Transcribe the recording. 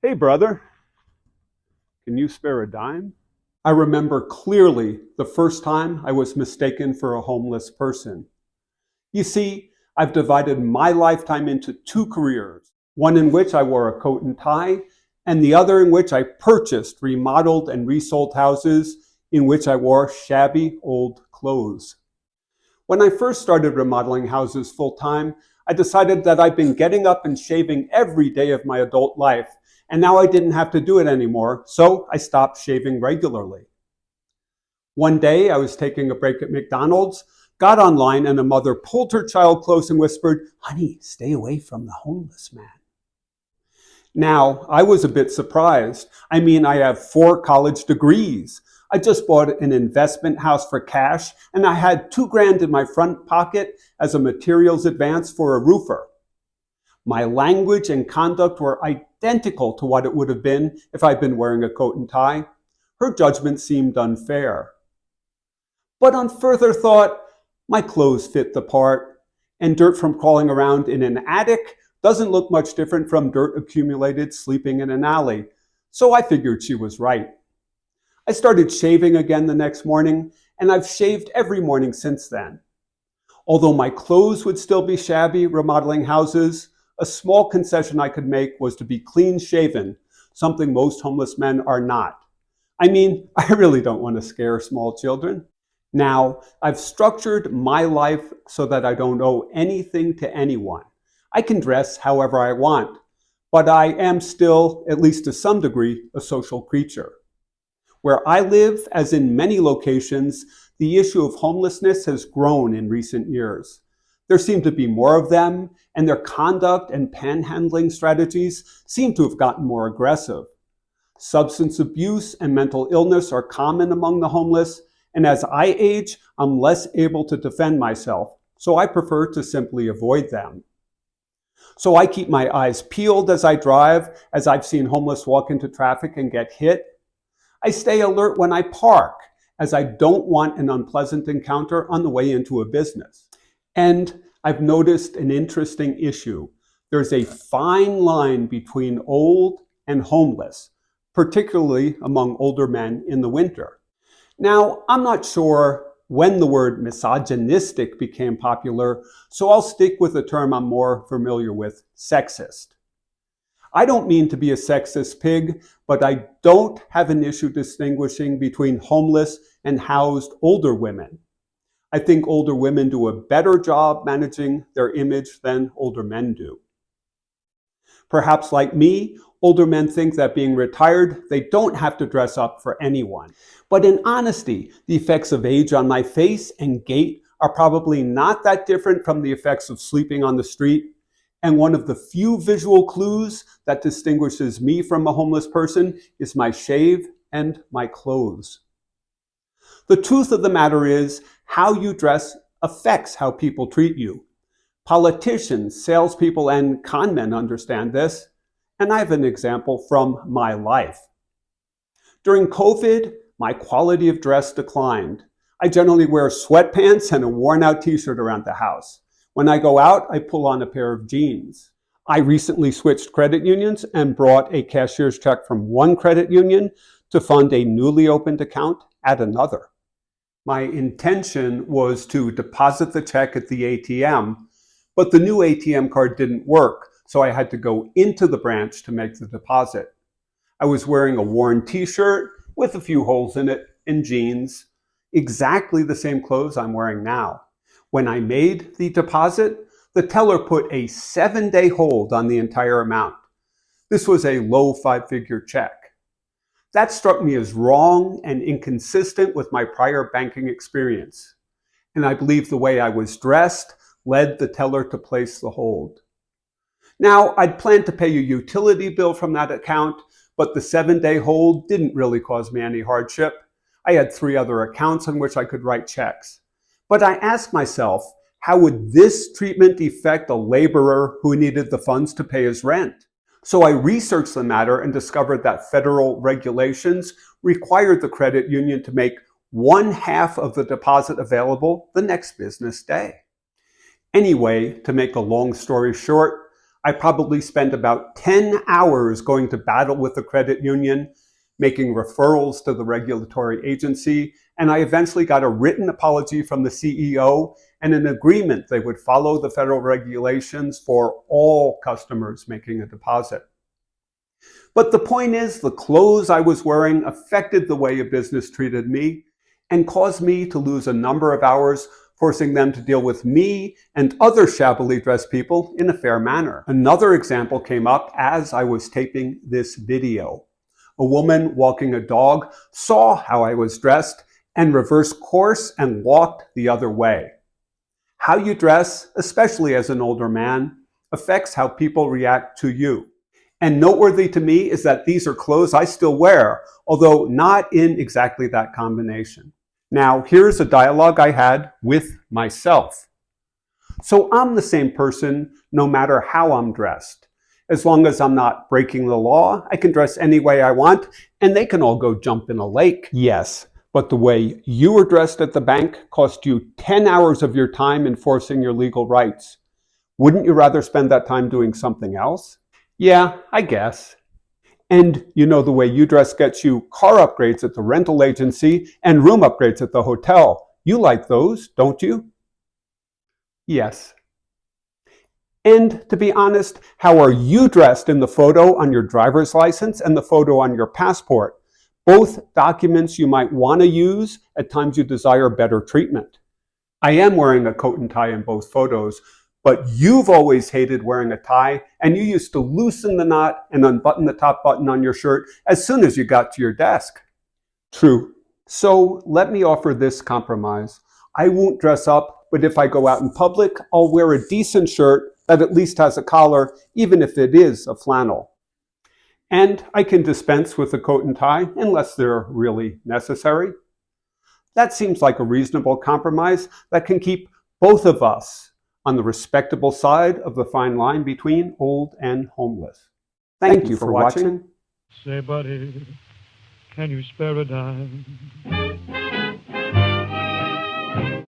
Hey, brother, can you spare a dime? I remember clearly the first time I was mistaken for a homeless person. You see, I've divided my lifetime into two careers, one in which I wore a coat and tie, and the other in which I purchased, remodeled, and resold houses in which I wore shabby old clothes. When I first started remodeling houses full time, I decided that I'd been getting up and shaving every day of my adult life, and now I didn't have to do it anymore, so I stopped shaving regularly. One day, I was taking a break at McDonald's, got online, and a mother pulled her child close and whispered, "Honey, stay away from the homeless man." Now, I was a bit surprised. I have 4 college degrees. I just bought an investment house for cash, and I had 2 grand in my front pocket as a materials advance for a roofer. My language and conduct were identical to what it would have been if I'd been wearing a coat and tie. Her judgment seemed unfair. But on further thought, my clothes fit the part, and dirt from crawling around in an attic doesn't look much different from dirt accumulated sleeping in an alley, so I figured she was right. I started shaving again the next morning, and I've shaved every morning since then. Although my clothes would still be shabby remodeling houses, a small concession I could make was to be clean shaven, something most homeless men are not. I really don't want to scare small children. Now, I've structured my life so that I don't owe anything to anyone. I can dress however I want, but I am still, at least to some degree, a social creature. Where I live, as in many locations, the issue of homelessness has grown in recent years. There seem to be more of them, and their conduct and panhandling strategies seem to have gotten more aggressive. Substance abuse and mental illness are common among the homeless, and as I age, I'm less able to defend myself, so I prefer to simply avoid them. So I keep my eyes peeled as I drive, as I've seen homeless walk into traffic and get hit. I stay alert when I park, as I don't want an unpleasant encounter on the way into a business. And I've noticed an interesting issue. There's a fine line between old and homeless, particularly among older men in the winter. Now, I'm not sure when the word misogynistic became popular, so I'll stick with the term I'm more familiar with, sexist. I don't mean to be a sexist pig, but I don't have an issue distinguishing between homeless and housed older women. I think older women do a better job managing their image than older men do. Perhaps like me, older men think that being retired, they don't have to dress up for anyone. But in honesty, the effects of age on my face and gait are probably not that different from the effects of sleeping on the street. And one of the few visual clues that distinguishes me from a homeless person is my shave and my clothes. The truth of the matter is, how you dress affects how people treat you. Politicians, salespeople, and con men understand this, and I have an example from my life. During COVID, my quality of dress declined. I generally wear sweatpants and a worn-out t-shirt around the house. When I go out, I pull on a pair of jeans. I recently switched credit unions and brought a cashier's check from one credit union to fund a newly opened account at another. My intention was to deposit the check at the ATM, but the new ATM card didn't work, so I had to go into the branch to make the deposit. I was wearing a worn t-shirt with a few holes in it and jeans, exactly the same clothes I'm wearing now. When I made the deposit, the teller put a 7-day hold on the entire amount. This was a low 5-figure check. That struck me as wrong and inconsistent with my prior banking experience. And I believe the way I was dressed led the teller to place the hold. Now, I'd planned to pay a utility bill from that account, but the 7-day hold didn't really cause me any hardship. I had 3 other accounts on which I could write checks. But I asked myself, how would this treatment affect a laborer who needed the funds to pay his rent? So I researched the matter and discovered that federal regulations required the credit union to make 1/2 of the deposit available the next business day. Anyway, to make a long story short, I probably spent about 10 hours going to battle with the credit union, making referrals to the regulatory agency, and I eventually got a written apology from the CEO and an agreement they would follow the federal regulations for all customers making a deposit. But the point is, the clothes I was wearing affected the way a business treated me and caused me to lose a number of hours, forcing them to deal with me and other shabbily dressed people in a fair manner. Another example came up as I was taping this video. A woman walking a dog saw how I was dressed and reversed course and walked the other way. How you dress, especially as an older man, affects how people react to you. And noteworthy to me is that these are clothes I still wear, although not in exactly that combination. Now, here's a dialogue I had with myself. So I'm the same person no matter how I'm dressed. As long as I'm not breaking the law, I can dress any way I want, and they can all go jump in a lake. Yes, but the way you were dressed at the bank cost you 10 hours of your time enforcing your legal rights. Wouldn't you rather spend that time doing something else? Yeah, I guess. And you know, the way you dress gets you car upgrades at the rental agency and room upgrades at the hotel. You like those, don't you? Yes. And to be honest, how are you dressed in the photo on your driver's license and the photo on your passport? Both documents you might want to use at times you desire better treatment. I am wearing a coat and tie in both photos, but you've always hated wearing a tie, and you used to loosen the knot and unbutton the top button on your shirt as soon as you got to your desk. True. So let me offer this compromise. I won't dress up, but if I go out in public, I'll wear a decent shirt that at least has a collar, even if it is a flannel. And I can dispense with a coat and tie unless they're really necessary. That seems like a reasonable compromise that can keep both of us on the respectable side of the fine line between old and homeless. Thank you for watching. Say, buddy, can you spare a dime?